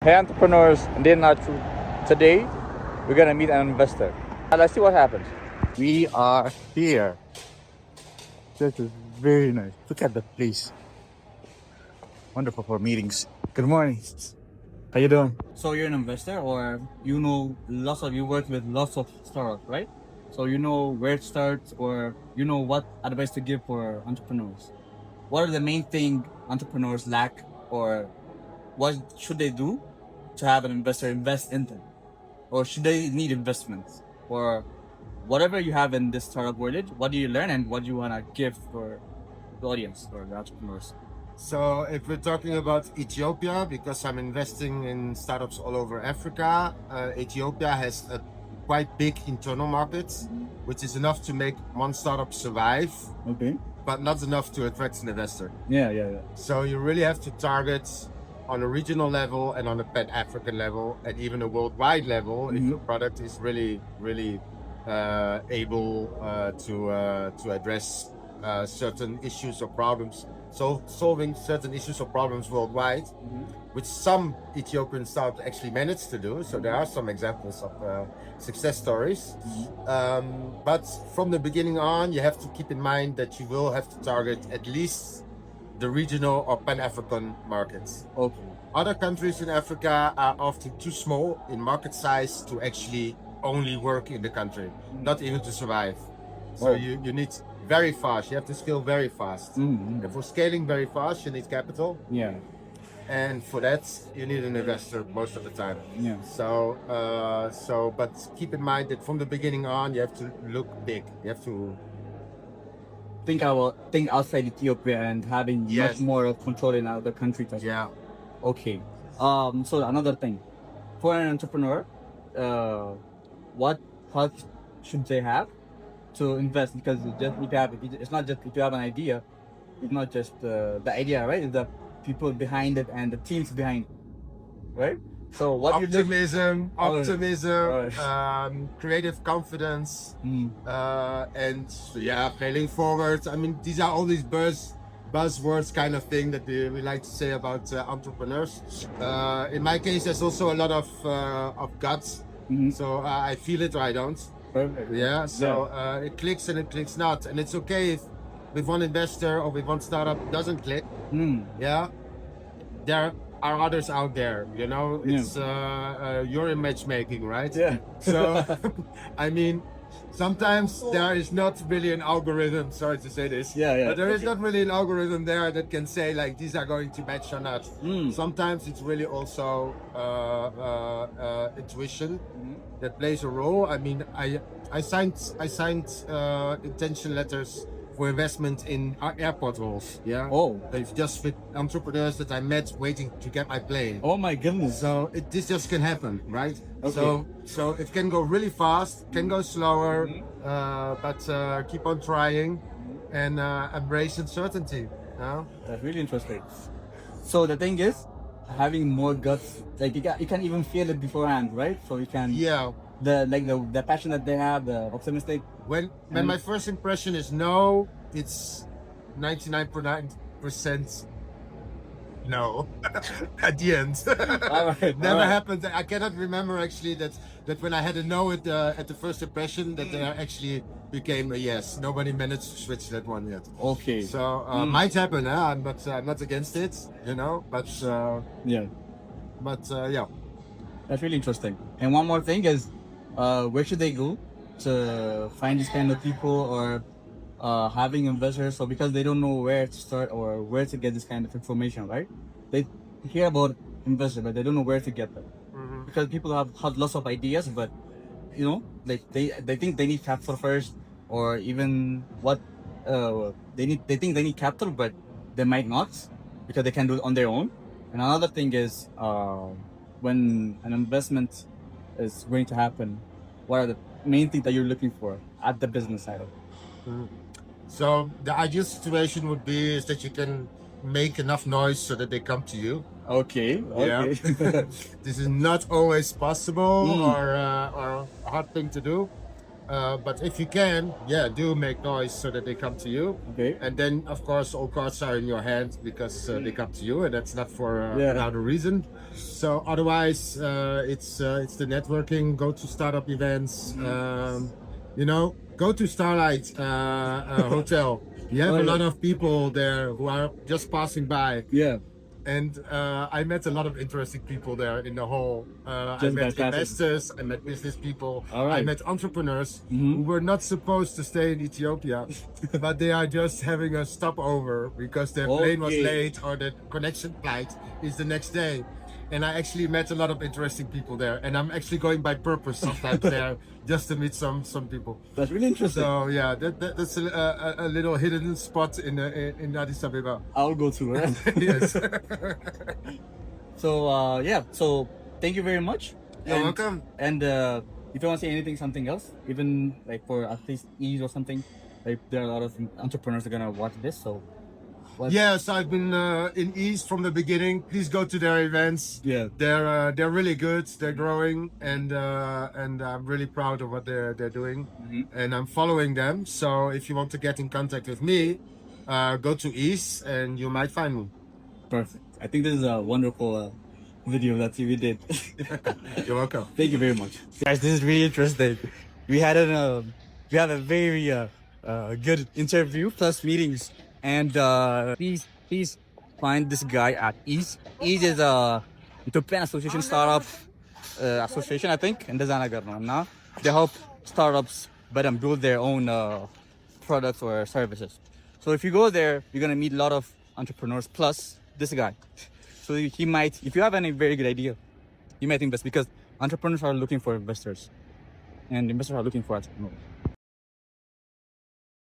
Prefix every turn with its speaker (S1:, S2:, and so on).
S1: Hey entrepreneurs, in day not true. Today we're gonna meet an investor. Let's see what happens. We are here. This is very nice. Look at the place. Wonderful for meetings. Good morning. How you doing? So you're an investor, or you work with lots of startups, right? So you know where to start, or you know what advice to give for entrepreneurs. What are the main thing entrepreneurs lack, or what should they do to have an investor invest in them? Or should they need investments? Or whatever you have in this startup world, what do you learn and what do you want to give for the audience or the entrepreneurs?
S2: So if we're talking about Ethiopia, because I'm investing in startups all over Africa, Ethiopia has a quite big internal market, which is enough to make one startup survive,
S1: Okay.
S2: but not enough to attract an investor.
S1: Yeah.
S2: So you really have to target on a regional level and on a pan-African level and even a worldwide level if your product is really able to address certain issues or problems. So solving certain issues or problems worldwide, which some Ethiopian startups actually managed to do. So there are some examples of success stories. But from the beginning on, you have to keep in mind that you will have to target at least the regional or pan-African markets.
S1: Okay.
S2: Other countries in Africa are often too small in market size to actually only work in the country, not even to survive. So you need very fast. You have to scale very fast. And for scaling very fast, you need capital.
S1: Yeah.
S2: And for that, you need an investor most of the time.
S1: Yeah.
S2: But keep in mind that from the beginning on, you have to look big. You have to
S1: think outside Ethiopia and having much more of control in other countries.
S2: Yeah.
S1: Okay. So another thing, for an entrepreneur, what thoughts should they have to invest? Because it's not just if you have an idea, it's not just the idea, right? It's the people behind it and the teams behind it, right? So what
S2: optimism,
S1: Alright.
S2: creative confidence, and failing forward. I mean, these are all these buzzwords kind of thing that we like to say about entrepreneurs. In my case, there's also a lot of guts. So I feel it or I don't.
S1: Perfect.
S2: Yeah. So it clicks and it clicks not, and it's okay if with one investor or with one startup it doesn't click. Yeah. There are others out there. You know, it's you're in matchmaking, right?
S1: Yeah.
S2: So I mean, sometimes there is not really an algorithm. Sorry to say this.
S1: Yeah.
S2: But there is not really an algorithm there that can say like these are going to match or not. Sometimes it's really also intuition that plays a role. I mean, I signed intention letters for investment in airport roles. Yeah.
S1: Oh.
S2: They've just with entrepreneurs that I met waiting to get my plane.
S1: Oh my goodness.
S2: So this just can happen, right?
S1: Okay.
S2: So it can go really fast, can go slower, but keep on trying and embrace uncertainty. You know?
S1: That's really interesting. So the thing is, having more guts, like you can even feel it beforehand, right? So you can the passion that they have, the optimistic.
S2: When my first impression is no, it's 99.9% no at the end. Never happened. I cannot remember actually that when I had a no at the first impression that there actually became a yes. Nobody managed to switch that one yet.
S1: Okay.
S2: So might happen. I'm not against it, you know. But
S1: yeah. That's really interesting. And one more thing is, where should they go to find these kind of people or having investors? So because they don't know where to start or where to get this kind of information, right? They hear about investors, but they don't know where to get them. Because people have lots of ideas, but you know, like they think they need capital first, or even what they think they need capital, but they might not because they can do it on their own. And another thing is, when an investment is going to happen, what are the main things that you're looking for at the business side of it?
S2: So the ideal situation would be is that you can make enough noise so that they come to you.
S1: Okay.
S2: Yeah. This is not always possible or a hard thing to do. But if you can, yeah, do make noise so that they come to you.
S1: Okay.
S2: And then, of course, all cards are in your hand because they come to you, and that's not for
S1: Yeah.
S2: another reason. So otherwise, it's the networking. Go to startup events. You know, go to Starlight Hotel. You have
S1: Oh,
S2: a
S1: yeah.
S2: lot of people there who are just passing by.
S1: Yeah.
S2: And I met a lot of interesting people there in the hall. I
S1: Just
S2: met
S1: by passing.
S2: investors, I met business people,
S1: All right.
S2: I met entrepreneurs
S1: Mhm.
S2: who were not supposed to stay in Ethiopia, but they are just having a stopover because their plane was
S1: Okay.
S2: late or the connection flight is the next day. And I actually met a lot of interesting people there, and I'm actually going by purpose sometimes there just to meet some people.
S1: That's really interesting.
S2: So yeah, that's a little hidden spot in Addis Ababa.
S1: I'll go to it.
S2: Yes.
S1: So yeah. So thank you very much.
S2: You're welcome.
S1: And if you want to say anything, something else, even like for at least ease or something, like there are a lot of entrepreneurs that are gonna watch this. So what?
S2: Yes, I've been in East from the beginning. Please go to their events.
S1: Yeah.
S2: They're really good. They're growing, and I'm really proud of what they're doing. And I'm following them. So if you want to get in contact with me, go to East, and you might find me.
S1: Perfect. I think this is a wonderful video that we did.
S2: You're welcome.
S1: Thank you very much, guys. This is really interesting. We had a very good interview plus meetings, and please find this guy at Ease. Ease is a Ethiopian Association Startup Association, I think, and now they help startups better build their own products or services. So if you go there, you're gonna meet a lot of entrepreneurs plus this guy. So he might, if you have any very good idea, you might invest because entrepreneurs are looking for investors, and investors are looking for entrepreneurs.